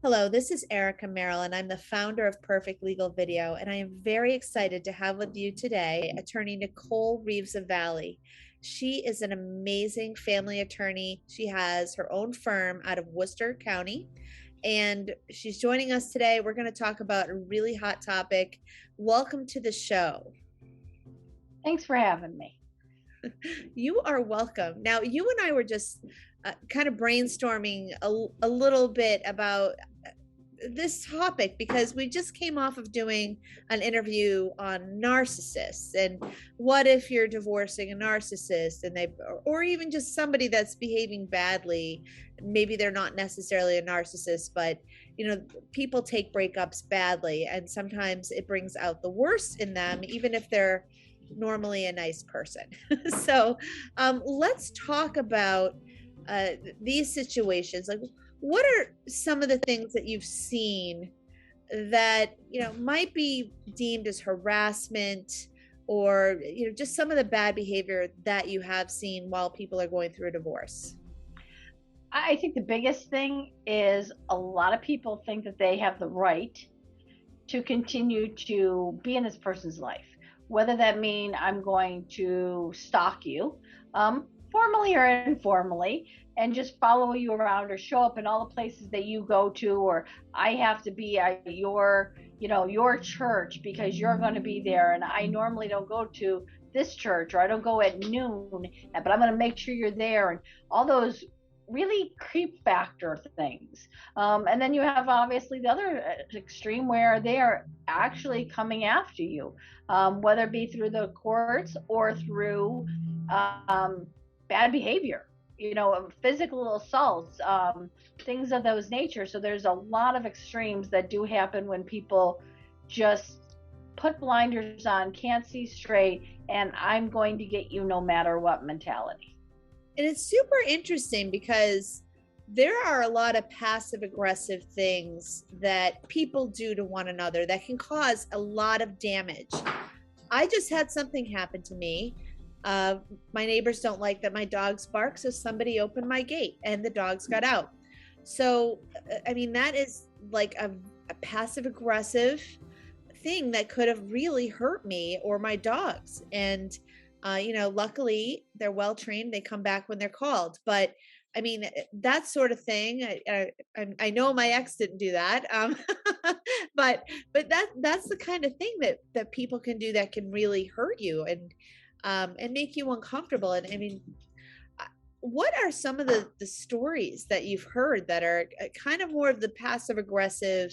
Hello, this is Erica Merrill, and I'm the founder of Perfect Legal Video. And I am very excited to have with you today Attorney Nicole Reeves Lavallee. She is an amazing family attorney. She has her own firm out of Worcester County, and she's joining us today. We're going to talk about a really hot topic. Welcome to the show. Thanks for having me. You are welcome. Now, you and I were just kind of brainstorming a little bit about this topic because we just came off of doing an interview on narcissists and what if you're divorcing a narcissist and or even just somebody that's behaving badly. Maybe they're not necessarily a narcissist, but people take breakups badly, and sometimes it brings out the worst in them even if they're normally a nice person. So let's talk about these situations. Like, what are some of the things that you've seen that might be deemed as harassment, or just some of the bad behavior that you have seen while people are going through a divorce? I think the biggest thing is a lot of people think that they have the right to continue to be in this person's life, whether that mean I'm going to stalk you, formally or informally, and just follow you around or show up in all the places that you go to, or I have to be at your church because you're going to be there, and I normally don't go to this church, or I don't go at noon, but I'm going to make sure you're there, and all those really creep factor things. And then you have obviously the other extreme where they are actually coming after you, whether it be through the courts or through bad behavior, physical assaults, things of those nature. So there's a lot of extremes that do happen when people just put blinders on, can't see straight, and I'm going to get you no matter what mentality. And it's super interesting because there are a lot of passive aggressive things that people do to one another that can cause a lot of damage. I just had something happen to me. My neighbors don't like that my dogs bark, so somebody opened my gate and the dogs got out. So, I mean, that is like a passive aggressive thing that could have really hurt me or my dogs. And luckily they're well trained. They come back when they're called. But I mean, that sort of thing. I know my ex didn't do that, but that's the kind of thing that people can do that can really hurt you and make you uncomfortable. And I mean, what are some of the stories that you've heard that are kind of more of the passive aggressive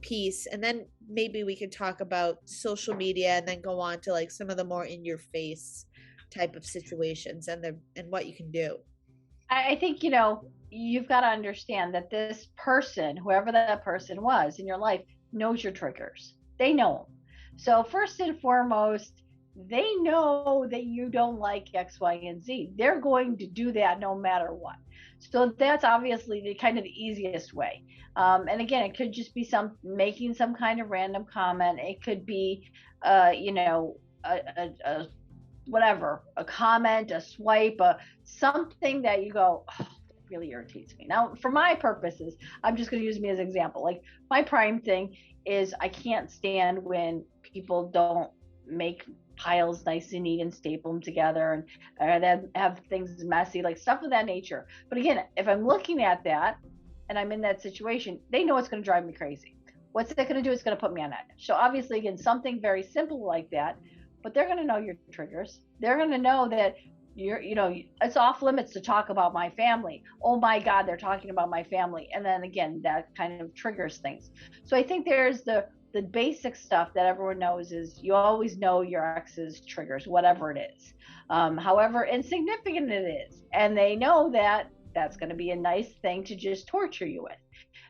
piece? And then maybe we could talk about social media and then go on to like some of the more in your face type of situations and what you can do. I think, you've got to understand that this person, whoever that person was in your life, knows your triggers. They know them. So first and foremost, they know that you don't like X, Y, and Z. They're going to do that no matter what. So that's obviously the kind of the easiest way. And again, it could just be making some kind of random comment. It could be, whatever, a comment, a swipe, something that you go, oh, that really irritates me. Now, for my purposes, I'm just going to use me as an example. Like, my prime thing is I can't stand when people don't make piles nice and neat and staple them together, and then have things messy, like stuff of that nature. But again, if I'm looking at that and I'm in that situation, they know it's going to drive me crazy. What's that going to do? It's going to put me on edge. So obviously, again, something very simple like that, but they're going to know your triggers. They're going to know that it's off limits to talk about my family. Oh my God, they're talking about my family. And then again, that kind of triggers things. So I think there's the basic stuff that everyone knows is you always know your ex's triggers, whatever it is, however insignificant it is. And they know that that's going to be a nice thing to just torture you with.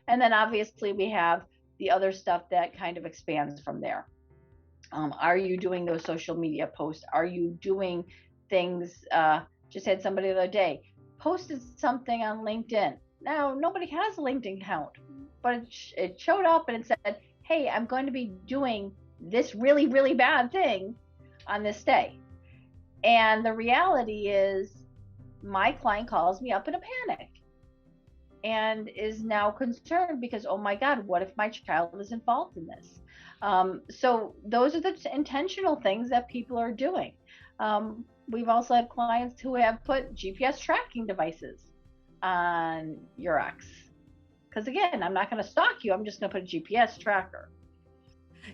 And then obviously we have the other stuff that kind of expands from there. Are you doing those social media posts? Are you doing things? Just had somebody the other day posted something on LinkedIn. Now, nobody has a LinkedIn account, but it showed up and it said, hey, I'm going to be doing this really, really bad thing on this day. And the reality is my client calls me up in a panic. and is now concerned because, oh my God, what if my child is involved in this? So those are the intentional things that people are doing. We've also had clients who have put GPS tracking devices on your ex. Because again, I'm not going to stalk you. I'm just going to put a GPS tracker.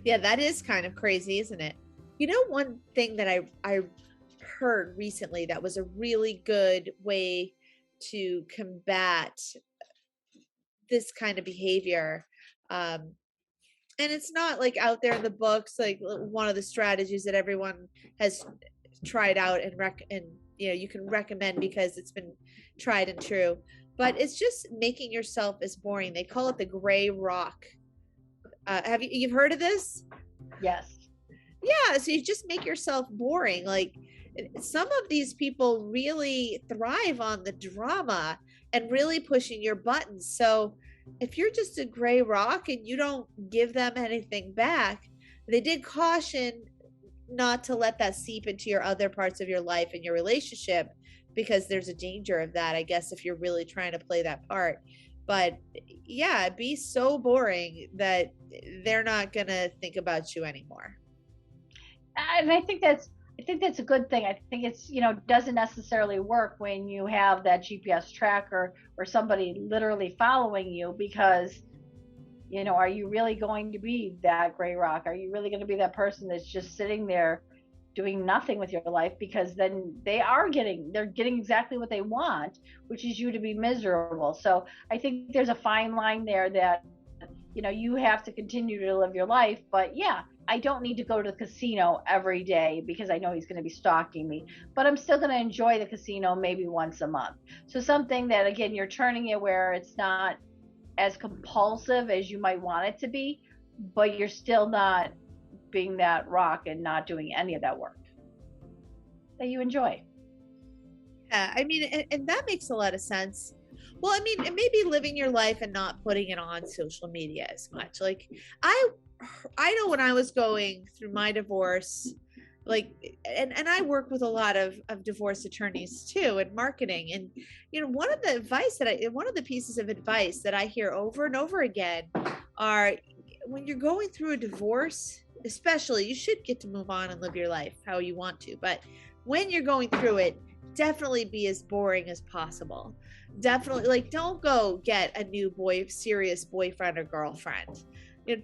Yeah, that is kind of crazy, isn't it? You know, one thing that I heard recently that was a really good way to combat this kind of behavior. And it's not like out there in the books, like one of the strategies that everyone has tried out and you know, you can recommend because it's been tried and true. But it's just making yourself as boring. They call it the gray rock. Have you've heard of this? Yes. Yeah, so you just make yourself boring. Like some of these people really thrive on the drama and really pushing your buttons. So if you're just a gray rock and you don't give them anything back, they did caution not to let that seep into your other parts of your life and your relationship, because there's a danger of that, I guess, if you're really trying to play that part. But yeah, be so boring that they're not going to think about you anymore. And I think that's a good thing. I think it's, doesn't necessarily work when you have that GPS tracker or somebody literally following you because, are you really going to be that gray rock? Are you really going to be that person that's just sitting there doing nothing with your life? Because then they're getting exactly what they want, which is you to be miserable. So I think there's a fine line there that, you have to continue to live your life. But yeah, I don't need to go to the casino every day because I know he's going to be stalking me, but I'm still going to enjoy the casino maybe once a month. So something that, again, you're turning it where it's not as compulsive as you might want it to be, but you're still not being that rock and not doing any of that work that you enjoy. Yeah, I mean, and that makes a lot of sense. Well, I mean, and maybe living your life and not putting it on social media as much. Like I I know when I was going through my divorce, like and I work with a lot of divorce attorneys too in marketing. And one of the pieces of advice that I hear over and over again are when you're going through a divorce, especially, you should get to move on and live your life how you want to. But when you're going through it, definitely be as boring as possible. Definitely, like, don't go get a new serious boyfriend or girlfriend.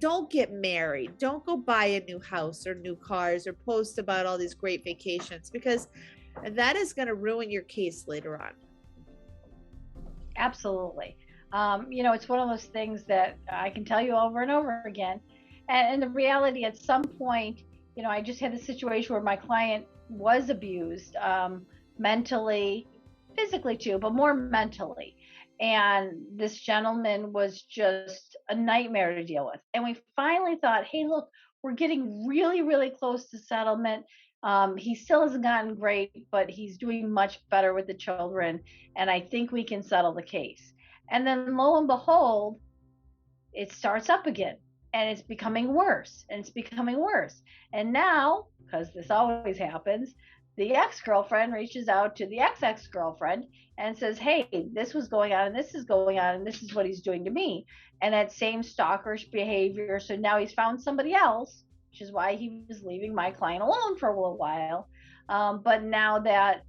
Don't get married. Don't go buy a new house or new cars or post about all these great vacations, because that is going to ruin your case later on. Absolutely. It's one of those things that I can tell you over and over again. And the reality, at some point, I just had a situation where my client was abused, mentally, physically too, but more mentally. And this gentleman was just a nightmare to deal with. And we finally thought, hey, look, we're getting really, really close to settlement. He still hasn't gotten great, but he's doing much better with the children. And I think we can settle the case. And then lo and behold, it starts up again and it's becoming worse and it's becoming worse. And now, because this always happens, the ex-girlfriend reaches out to the ex-girlfriend and says, hey, this was going on and this is going on and this is what he's doing to me. And that same stalkerish behavior. So now he's found somebody else, which is why he was leaving my client alone for a little while. But now that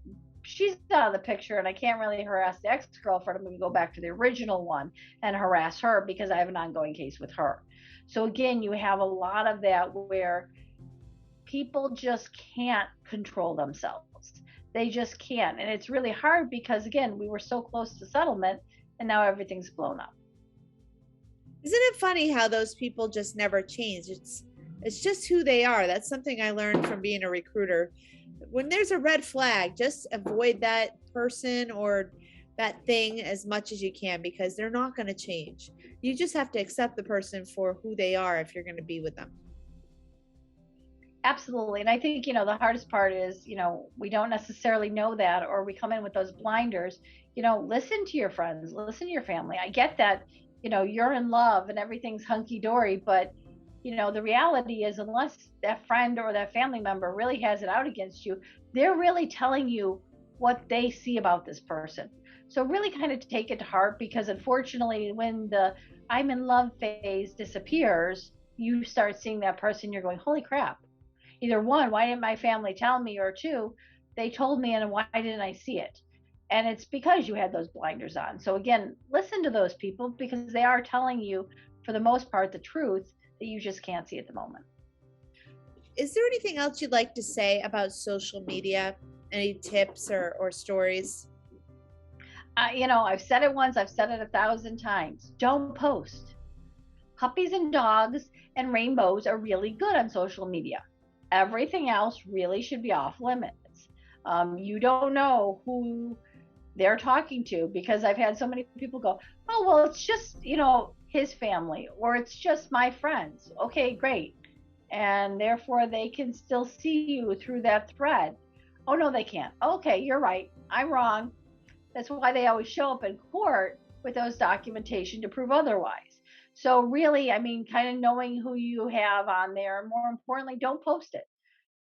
she's out of the picture and I can't really harass the ex-girlfriend, I'm going to go back to the original one and harass her because I have an ongoing case with her. So again, you have a lot of that where people just can't control themselves. They just can't. And it's really hard because, again, we were so close to settlement and now everything's blown up. Isn't it funny how those people just never change? It's just who they are. That's something I learned from being a recruiter. When there's a red flag, just avoid that person or that thing as much as you can, because they're not going to change. You just have to accept the person for who they are if you're going to be with them. Absolutely. And I think, the hardest part is, we don't necessarily know that, or we come in with those blinders. Listen to your friends, listen to your family. I get that, you're in love and everything's hunky dory, but the reality is, unless that friend or that family member really has it out against you, they're really telling you what they see about this person. So really kind of take it to heart, because unfortunately, when the I'm in love phase disappears, you start seeing that person, you're going, holy crap. Either one, why didn't my family tell me? Or two, they told me and why didn't I see it? And it's because you had those blinders on. So again, listen to those people, because they are telling you, for the most part, the truth that you just can't see at the moment. Is there anything else you'd like to say about social media? Any tips or stories? I've said it once, I've said it 1,000 times. Don't post. Puppies and dogs and rainbows are really good on social media. Everything else really should be off limits. You don't know who they're talking to, because I've had so many people go, oh, well, it's just, his family, or it's just my friends. Okay, great. And therefore they can still see you through that thread. Oh, no, they can't. Okay, you're right. I'm wrong. That's why they always show up in court with those documentation to prove otherwise. So really, I mean, kind of knowing who you have on there, and more importantly, don't post it.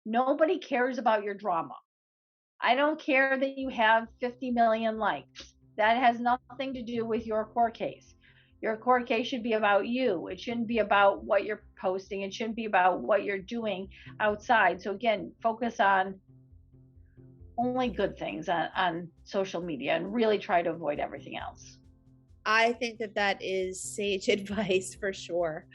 Nobody cares about your drama. I don't care that you have 50 million likes. That has nothing to do with your court case. Your court case should be about you. It shouldn't be about what you're posting. It shouldn't be about what you're doing outside. So again, focus on only good things on social media, and really try to avoid everything else. I think that is sage advice for sure.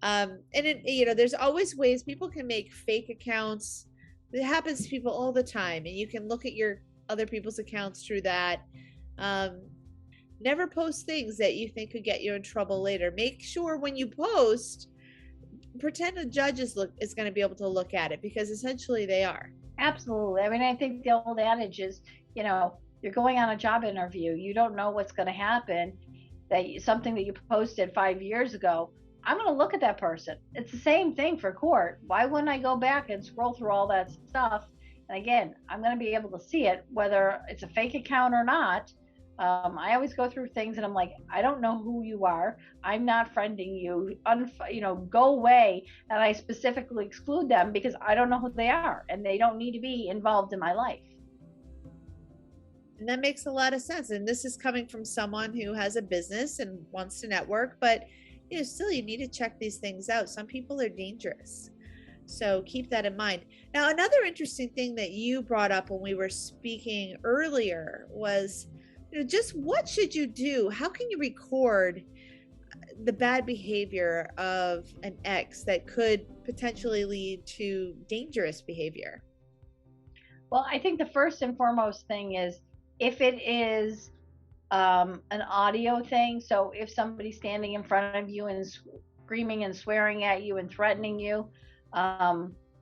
And there's always ways people can make fake accounts. It happens to people all the time, and you can look at your other people's accounts through that. Never post things that you think could get you in trouble later. Make sure when you post, pretend a judge is going to be able to look at it, because essentially they are. Absolutely. I mean, I think the old adage is, you're going on a job interview. You don't know what's going to happen. Something that you posted 5 years ago, I'm going to look at that person. It's the same thing for court. Why wouldn't I go back and scroll through all that stuff? And again, I'm going to be able to see it, whether it's a fake account or not. I always go through things and I'm like, I don't know who you are. I'm not friending you. Go away. And I specifically exclude them because I don't know who they are, and they don't need to be involved in my life. And that makes a lot of sense. And this is coming from someone who has a business and wants to network, but still you need to check these things out. Some people are dangerous. So keep that in mind. Now, another interesting thing that you brought up when we were speaking earlier was, just what should you do? How can you record the bad behavior of an ex that could potentially lead to dangerous behavior? Well, I think the first and foremost thing is, if it is an audio thing, so if somebody's standing in front of you and screaming and swearing at you and threatening you,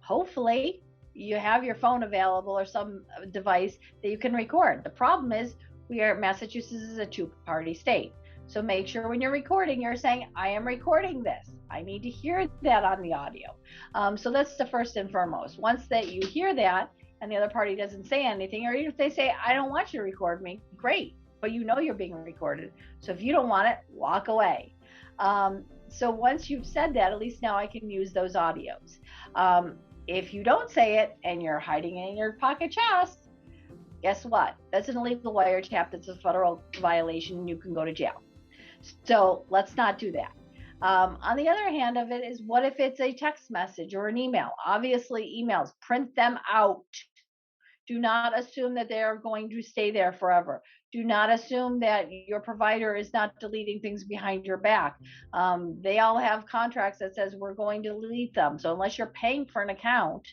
hopefully you have your phone available or some device that you can record. The problem is, Massachusetts is a two-party state. So make sure when you're recording, you're saying, I am recording this. I need to hear that on the audio. So that's the first and foremost. Once that you hear that and the other party doesn't say anything, or even if they say, I don't want you to record me, great, but you're being recorded. So if you don't want it, walk away. So once you've said that, at least now I can use those audios. If you don't say it and you're hiding it in your pocket chest, guess what? That's an illegal wiretap. That's a federal violation. You can go to jail. So let's not do that. On the other hand of it is, what if it's a text message or an email? Obviously, emails, print them out. Do not assume that they are going to stay there forever. Do not assume that your provider is not deleting things behind your back. They all have contracts that says we're going to delete them. So unless you're paying for an account,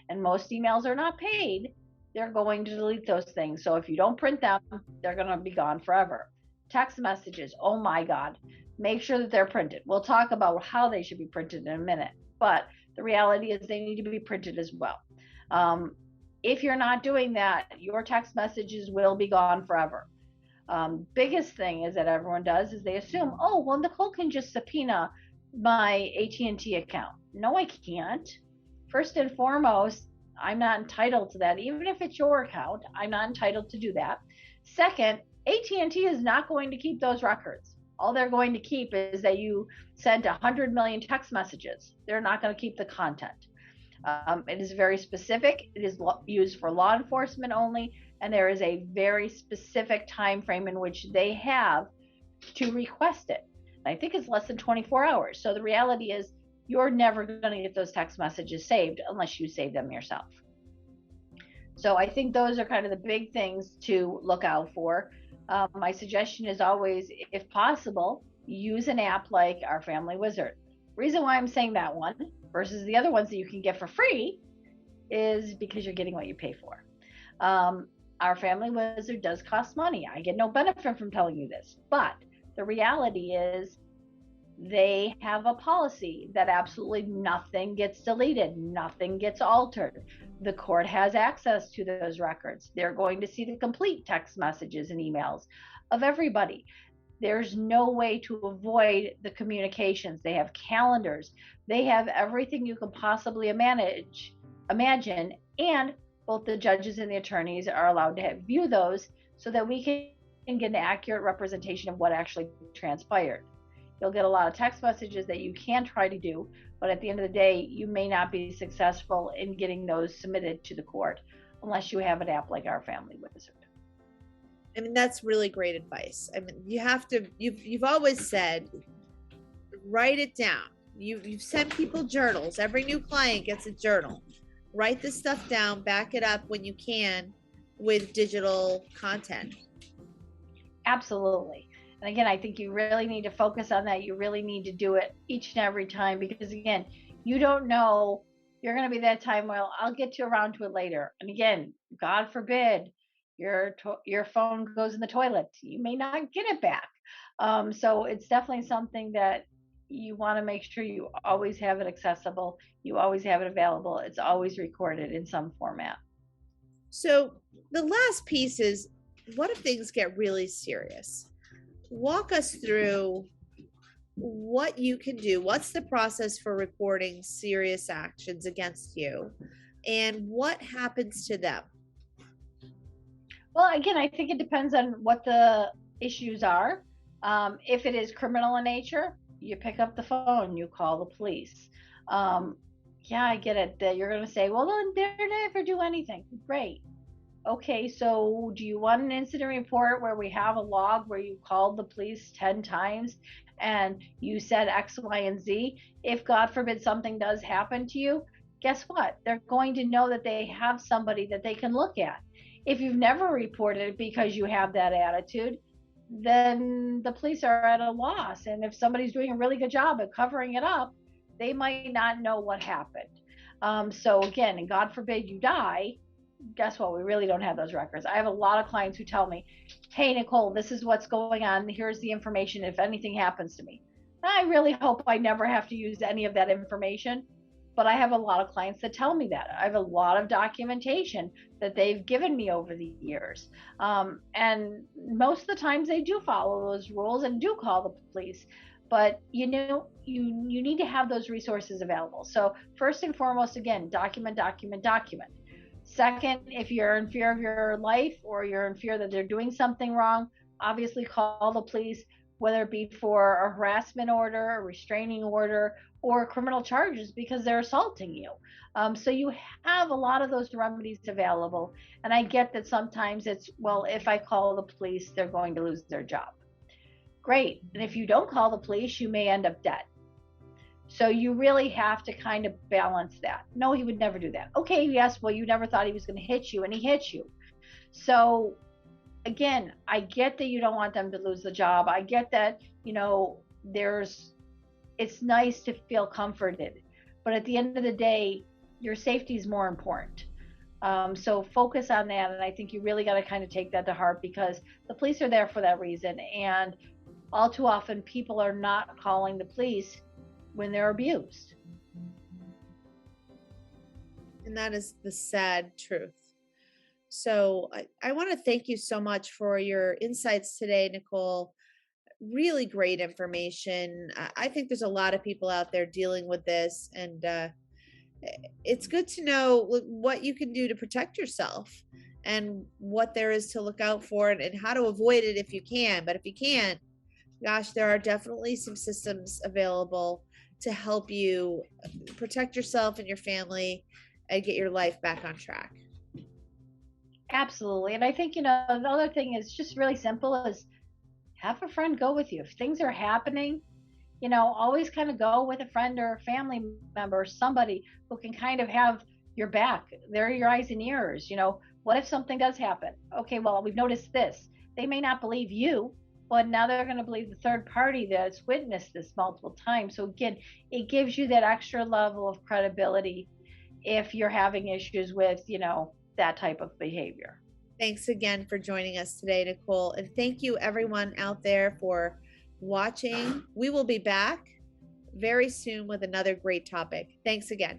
and most emails are not paid, they're going to delete those things. So if you don't print them, they're going to be gone forever. Text messages, oh my God, make sure that they're printed. We'll talk about how they should be printed in a minute, but the reality is they need to be printed as well. If you're not doing that, your text messages will be gone forever. Biggest thing is that everyone does is they assume, oh, well, Nicole can just subpoena my AT&T account. No, I can't. First and foremost, I'm not entitled to that. Even if it's your account, I'm not entitled to do that. Second, AT&T is not going to keep those records. All they're going to keep is that you sent 100 million text messages. They're not going to keep the content. It is very specific. It is used for law enforcement only. and there is a very specific time frame in which they have to request it. I think it's less than 24 hours. So the reality is you're never going to get those text messages saved unless you save them yourself. So I think those are kind of the big things to look out for. My suggestion is always, if possible, use an app like Our Family Wizard. Reason why I'm saying that one versus the other ones that you can get for free is because you're getting what you pay for. Our Family Wizard does cost money. I get no benefit from telling you this, but the reality is they have a policy that absolutely nothing gets deleted, nothing gets altered. The court has access to those records. They're going to see the complete text messages and emails of everybody. There's no way to avoid the communications. They have calendars. They have everything you can possibly imagine, and both the judges and the attorneys are allowed to view those so that we can get an accurate representation of what actually transpired. You'll get a lot of text messages that you can try to do, but at the end of the day, you may not be successful in getting those submitted to the court unless you have an app like Our Family Wizard. I mean, that's really great advice. I mean, you have to, you've always said, write it down. You've sent people journals. Every new client gets a journal. Write this stuff down, back it up when you can with digital content. Absolutely. And again, I think you really need to focus on that. You really need to do it each and every time, because again, you don't know, you're going to be that time, well, I'll get around to it later. And again, God forbid your phone goes in the toilet. You may not get it back. So it's definitely something that you want to make sure you always have it accessible. You always have it available. It's always recorded in some format. So the last piece is, what if things get really serious? Walk us through what you can do. What's the process for reporting serious actions against you, and what happens to them? Well, again, I think it depends on what the issues are. If it is criminal in nature, you pick up the phone, you call the police. Yeah, I get it that you're going to say, well, they never do anything. Great. Okay, so do you want an incident report where we have a log where you called the police 10 times and you said X, Y, and Z? If God forbid something does happen to you, guess what? They're going to know that they have somebody that they can look at. If you've never reported it because you have that attitude, then the police are at a loss. And if somebody's doing a really good job at covering it up, they might not know what happened. So again, and God forbid you die, guess what? We really don't have those records. I have a lot of clients who tell me, hey, Nicole, this is what's going on. Here's the information if anything happens to me. And I really hope I never have to use any of that information. But I have a lot of clients that tell me that. I have a lot of documentation that they've given me over the years. And most of the times they do follow those rules and do call the police. But you need to have those resources available. So first and foremost, again, document. Second, if you're in fear of your life or you're in fear that they're doing something wrong, obviously call the police, whether it be for a harassment order, a restraining order, or criminal charges because they're assaulting you. So you have a lot of those remedies available. And I get that sometimes it's, well, if I call the police, they're going to lose their job. Great. And if you don't call the police, you may end up dead. So you really have to kind of balance that. No, he would never do that. Okay, yes, well, you never thought he was going to hit you, and he hit you. So again, I get that you don't want them to lose the job. I get that, it's nice to feel comforted. But at the end of the day, your safety is more important. So focus on that. And I think you really got to kind of take that to heart, because the police are there for that reason. And all too often, people are not calling the police when they're abused. And that is the sad truth. So I want to thank you so much for your insights today, Nicole. Really great information. I think there's a lot of people out there dealing with this, and it's good to know what you can do to protect yourself and what there is to look out for, and how to avoid it if you can. But if you can't, gosh, there are definitely some systems available to help you protect yourself and your family and get your life back on track. Absolutely. And I think, the other thing is just really simple is have a friend go with you. If things are happening, always kind of go with a friend or a family member, somebody who can kind of have your back. They're your eyes and ears. What if something does happen? Okay, well, we've noticed this. They may not believe you, but now they're going to believe the third party that's witnessed this multiple times. So again, it gives you that extra level of credibility if you're having issues with, that type of behavior. Thanks again for joining us today, Nicole. And thank you, everyone out there, for watching. We will be back very soon with another great topic. Thanks again.